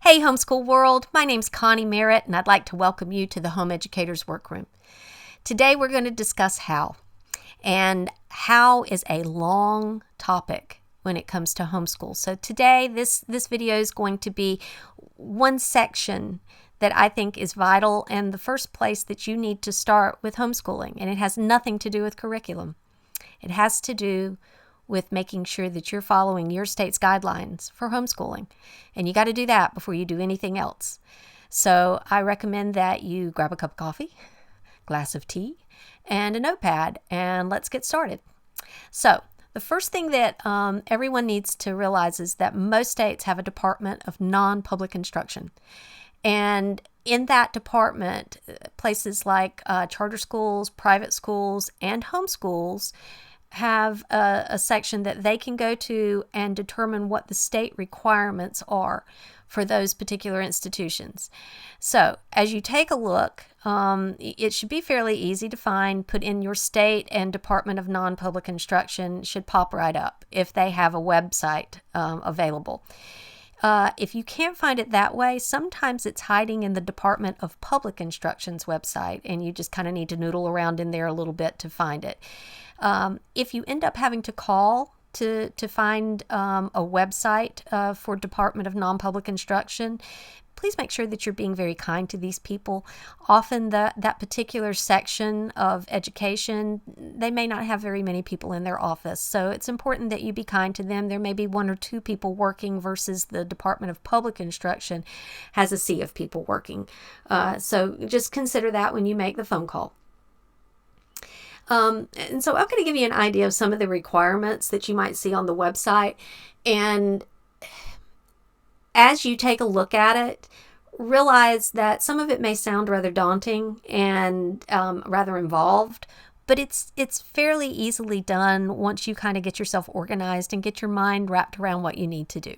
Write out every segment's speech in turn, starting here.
Hey homeschool world, my name's Connie Merritt and I'd like to welcome you to the Home Educators Workroom. Today we're going to discuss how. And how is a long topic when it comes to homeschool. So today this video is going to be one section that I think is vital and the first place that you need to start with homeschooling. And it has nothing to do with curriculum. It has to do with making sure that you're following your state's guidelines for homeschooling. And you got to do that before you do anything else. So I recommend that you grab a cup of coffee, glass of tea, and a notepad, and let's get started. So the first thing that everyone needs to realize is that most states have a Department of Non-Public Instruction. And in that department, places like charter schools, private schools, and homeschools have a section that they can go to and determine what the state requirements are for those particular institutions. So as you take a look, it should be fairly easy to find. Put in your state and Department of Non-Public Instruction, should pop right up if they have a website available. If you can't find it that way, sometimes it's hiding in the Department of Public Instruction's website, and you just kind of need to noodle around in there a little bit to find it. If you end up having to call to find a website for Department of Non-Public Instruction, please make sure that you're being very kind to these people. Often that particular section of education, they may not have very many people in their office. So it's important that you be kind to them. There may be one or two people working versus the Department of Public Instruction has a sea of people working. So just consider that when you make the phone call. And so I'm going to give you an idea of some of the requirements that you might see on the website. And as you take a look at it, realize that some of it may sound rather daunting and rather involved, but it's fairly easily done once you kind of get yourself organized and get your mind wrapped around what you need to do.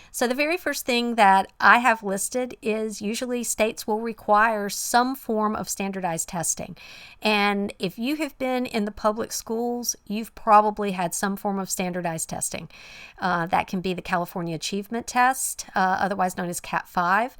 So the very first thing that I have listed is usually states will require some form of standardized testing. And if you have been in the public schools, you've probably had some form of standardized testing. That can be the California Achievement Test, otherwise known as Cat 5.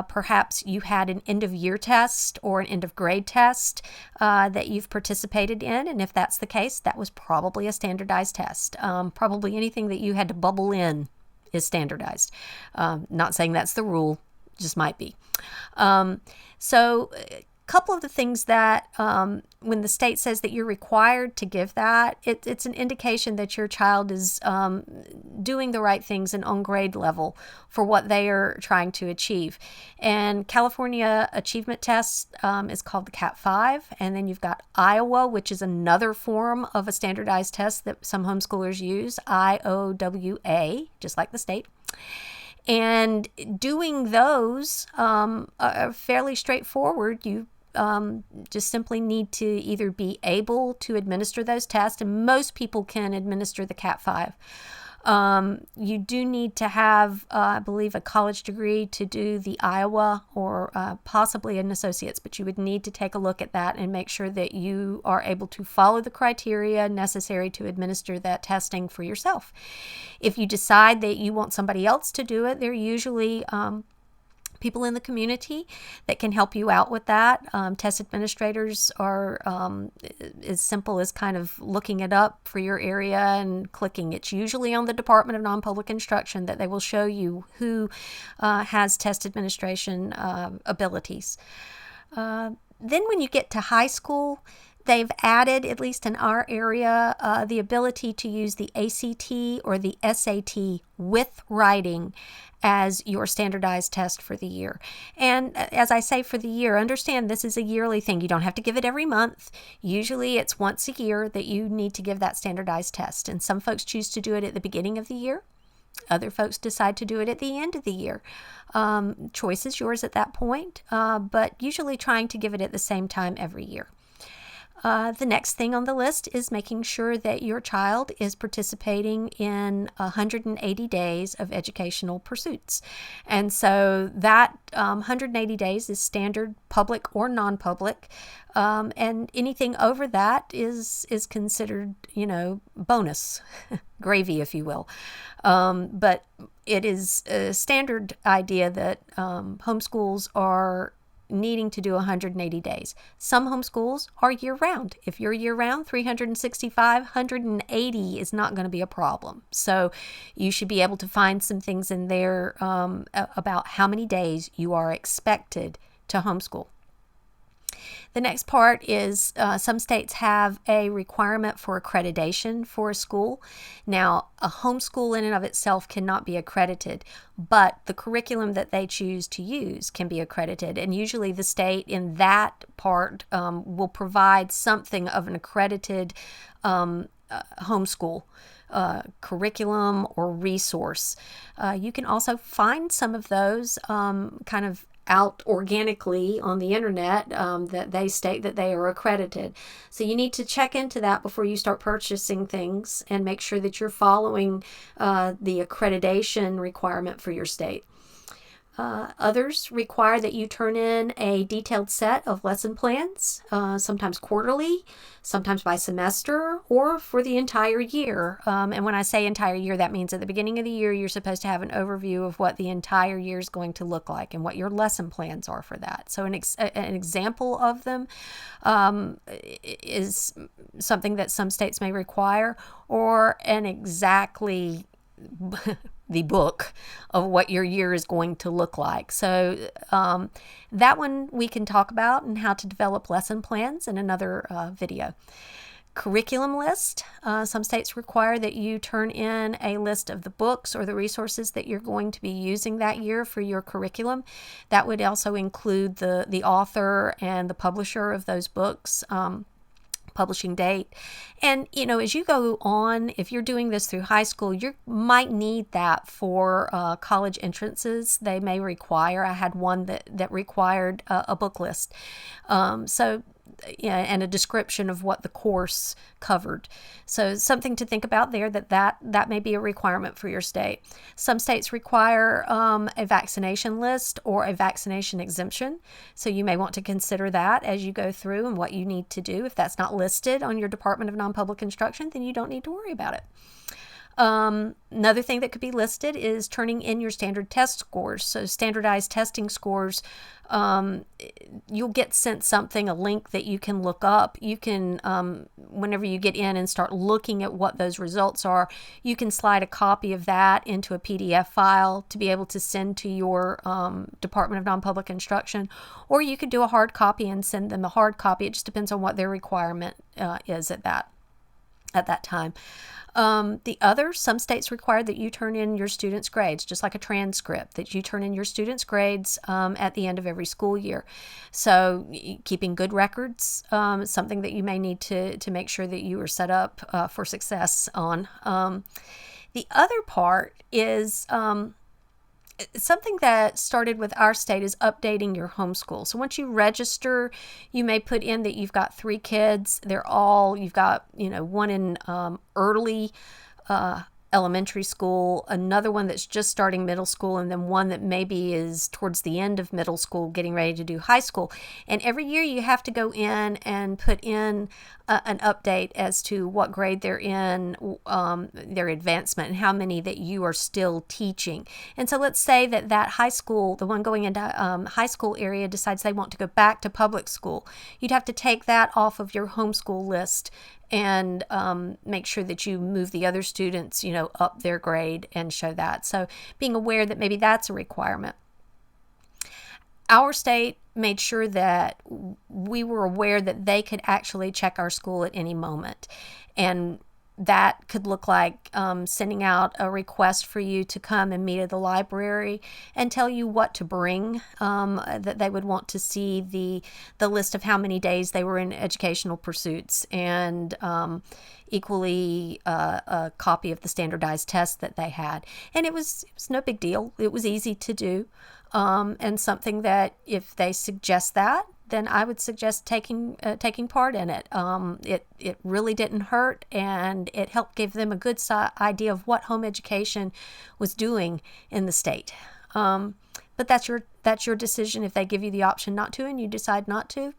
Perhaps you had an end-of-year test or an end-of-grade test that you've participated in. And if that's the case, that was probably a standardized test. Probably anything that you had to bubble in is standardized. Not saying that's the rule, just might be. So a couple of the things that when the state says that you're required to give that, it's an indication that your child is doing the right things and on grade level for what they are trying to achieve. And California Achievement Test is called the Cat 5. And then you've got Iowa, which is another form of a standardized test that some homeschoolers use, IOWA, just like the state. And doing those are fairly straightforward. You just simply need to either be able to administer those tests, and most people can administer the Cat 5. You do need to have, I believe, a college degree to do the Iowa or possibly an associate's, but you would need to take a look at that and make sure that you are able to follow the criteria necessary to administer that testing for yourself. If you decide that you want somebody else to do it, they're usually people in the community that can help you out with that. Test administrators are as simple as kind of looking it up for your area and clicking. It's usually on the Department of Non-Public Instruction that they will show you who has test administration abilities. Then when you get to high school, they've added, at least in our area, the ability to use the ACT or the SAT with writing as your standardized test for the year. And as I say, for the year, understand this is a yearly thing. You don't have to give it every month. Usually it's once a year that you need to give that standardized test. And some folks choose to do it at the beginning of the year. Other folks decide to do it at the end of the year. Choice is yours at that point, but usually trying to give it at the same time every year. The next thing on the list is making sure that your child is participating in 180 days of educational pursuits. And so that 180 days is standard public or non-public. And anything over that is considered, bonus, gravy, if you will. But it is a standard idea that homeschools are needing to do 180 days. Some homeschools are year round. If you're year round, 365, 180 is not going to be a problem. So you should be able to find some things in there about how many days you are expected to homeschool. The next part is some states have a requirement for accreditation for a school. Now, a homeschool in and of itself cannot be accredited, but the curriculum that they choose to use can be accredited. And usually the state in that part will provide something of an accredited homeschool curriculum or resource. You can also find some of those kind of out organically on the internet that they state that they are accredited. So you need to check into that before you start purchasing things and make sure that you're following the accreditation requirement for your state. Others require that you turn in a detailed set of lesson plans, sometimes quarterly, sometimes by semester, or for the entire year. And when I say entire year, that means at the beginning of the year, you're supposed to have an overview of what the entire year is going to look like and what your lesson plans are for that. So an example of them is something that some states may require, or an exactly the book of what your year is going to look like. So that one we can talk about, and how to develop lesson plans, in another video. Curriculum list. Some states require that you turn in a list of the books or the resources that you're going to be using that year for your curriculum. That would also include the author and the publisher of those books. Publishing date. And as you go on, if you're doing this through high school, you might need that for college entrances. They may require, I had one that required a book list. And a description of what the course covered. So something to think about there, that may be a requirement for your state. Some states require a vaccination list or a vaccination exemption. So you may want to consider that as you go through and what you need to do. If that's not listed on your Department of Non-Public Instruction, then you don't need to worry about it. Another thing that could be listed is turning in your standard test scores. So standardized testing scores, you'll get sent a link that you can look up. You can, whenever you get in and start looking at what those results are, you can slide a copy of that into a PDF file to be able to send to your Department of Non-Public Instruction, or you could do a hard copy and send them a hard copy. It just depends on what their requirement is at that time. Some states require that you turn in your students' grades, just like a transcript, that you turn in your students' grades at the end of every school year. So keeping good records is something that you may need to make sure that you are set up for success on. The other part is something that started with our state is updating your homeschool. So once you register, you may put in that you've got 3 kids. You've got, one in early elementary school, another one that's just starting middle school, and then one that maybe is towards the end of middle school, getting ready to do high school. And every year you have to go in and put in an update as to what grade they're in, their advancement, and how many that you are still teaching. And so let's say that high school, the one going into high school area, decides they want to go back to public school. You'd have to take that off of your homeschool list and make sure that you move the other students, up their grade and show that. So being aware that maybe that's a requirement. Our state made sure that we were aware that they could actually check our school at any moment. And that could look like sending out a request for you to come and meet at the library and tell you what to bring, that they would want to see the list of how many days they were in educational pursuits, and equally a copy of the standardized test that they had. And it was no big deal. It was easy to do, and something that if they suggest that, then I would suggest taking part in it. It really didn't hurt, and it helped give them a good idea of what home education was doing in the state. But that's your decision. If they give you the option not to and you decide not to,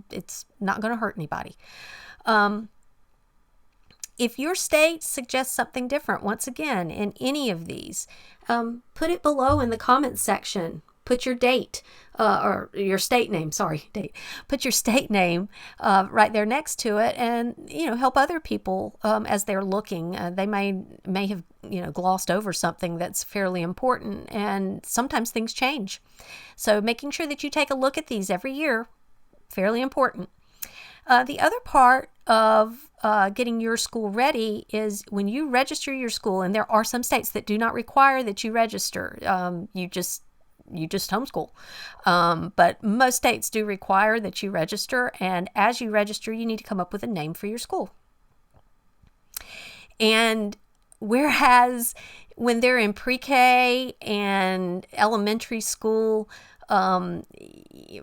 it's not going to hurt anybody. If your state suggests something different, once again, in any of these, put it below in the comments section. Put your date, or your state name, Put your state name right there next to it, and, help other people as they're looking. They may have, glossed over something that's fairly important, and sometimes things change. So making sure that you take a look at these every year, fairly important. The other part of getting your school ready is when you register your school, and there are some states that do not require that you register. You just homeschool. But most states do require that you register, and as you register, you need to come up with a name for your school. And whereas when they're in pre-K and elementary school,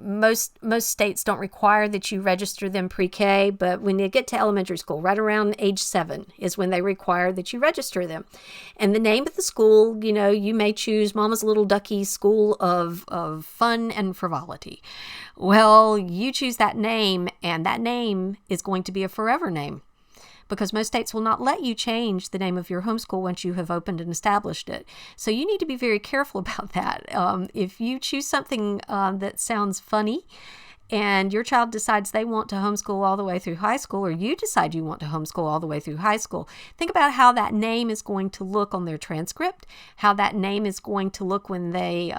most states don't require that you register them pre-K, but when you get to elementary school, right around age 7 is when they require that you register them. And the name of the school, you may choose Mama's Little Ducky School of Fun and Frivolity. Well, you choose that name, and that name is going to be a forever name, because most states will not let you change the name of your homeschool once you have opened and established it. So you need to be very careful about that. If you choose something that sounds funny, and your child decides they want to homeschool all the way through high school, or you decide you want to homeschool all the way through high school, think about how that name is going to look on their transcript, how that name is going to look when they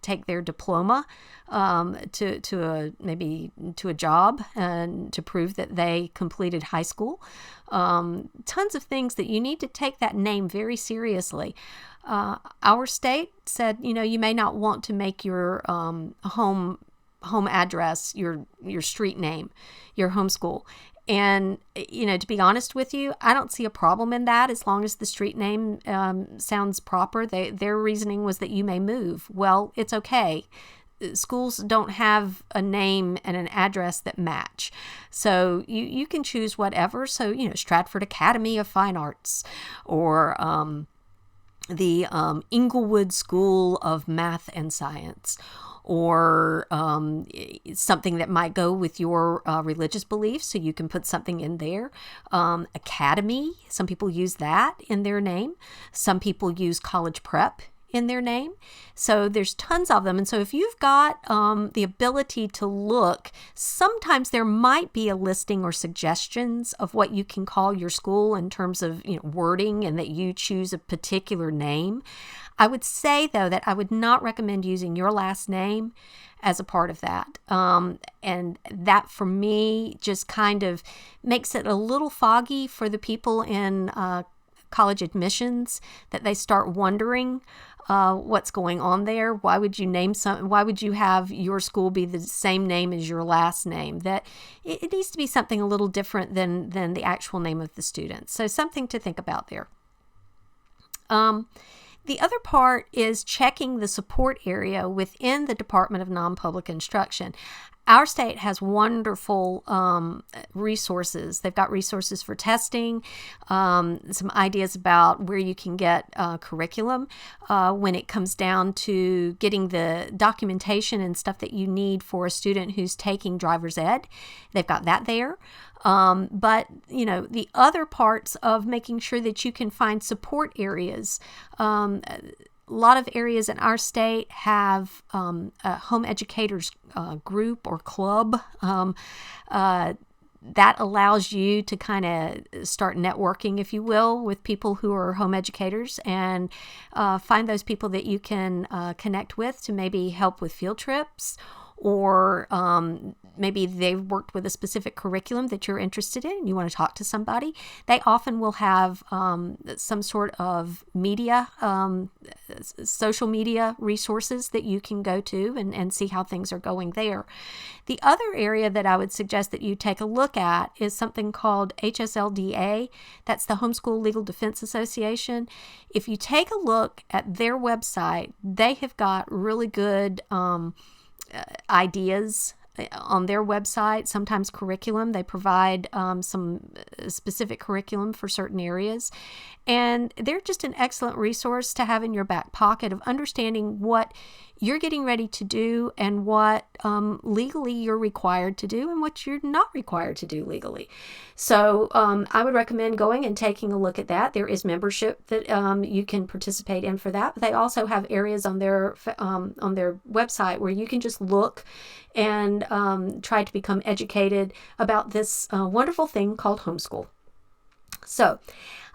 take their diploma maybe to a job, and to prove that they completed high school. Tons of things that you need to take that name very seriously. Our state said, you may not want to make your home address your street name, your homeschool. And, to be honest with you, I don't see a problem in that as long as the street name sounds proper. Their reasoning was that you may move. Well, it's okay. Schools don't have a name and an address that match. So you can choose whatever. So, Stratford Academy of Fine Arts, or the Inglewood School of Math and Science, or something that might go with your religious beliefs, so you can put something in there. Academy, some people use that in their name. Some people use college prep in their name. So there's tons of them. And so if you've got the ability to look, sometimes there might be a listing or suggestions of what you can call your school in terms of wording, and that you choose a particular name. I would say, though, that I would not recommend using your last name as a part of that. And that, for me, just kind of makes it a little foggy for the people in college admissions, that they start wondering what's going on there. Why would you why would you have your school be the same name as your last name? That it needs to be something a little different than the actual name of the student. So something to think about there. The other part is checking the support area within the Department of Non-Public Instruction. Our state has wonderful resources. They've got resources for testing, some ideas about where you can get curriculum when it comes down to getting the documentation and stuff that you need for a student who's taking driver's ed. They've got that there. But, the other parts of making sure that you can find support areas. A lot of areas in our state have a home educators group or club that allows you to kind of start networking, if you will, with people who are home educators, and find those people that you can connect with to maybe help with field trips, or maybe they've worked with a specific curriculum that you're interested in and you want to talk to somebody. They often will have some sort of media, social media resources that you can go to and see how things are going there. The other area that I would suggest that you take a look at is something called HSLDA. That's the Homeschool Legal Defense Association. If you take a look at their website, they have got really good ideas on their website, sometimes curriculum. They provide some specific curriculum for certain areas. And they're just an excellent resource to have in your back pocket of understanding what you're getting ready to do and what legally you're required to do and what you're not required to do legally. So I would recommend going and taking a look at that. There is membership that you can participate in for that. But they also have areas on their website where you can just look and try to become educated about this wonderful thing called homeschool. So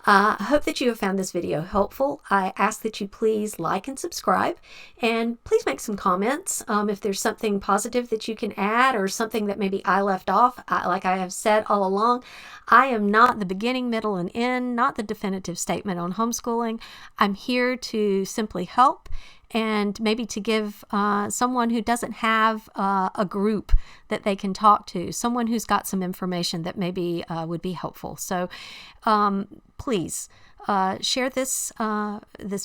I hope that you have found this video helpful. I ask that you please like and subscribe, and please make some comments if there's something positive that you can add or something that maybe I left off. Like I have said all along, I am not the beginning, middle, and end, not the definitive statement on homeschooling. I'm here to simply help and maybe to give someone who doesn't have a group that they can talk to, someone who's got some information that maybe would be helpful. So please share this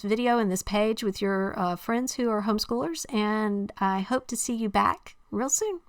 video and this page with your friends who are homeschoolers, and I hope to see you back real soon.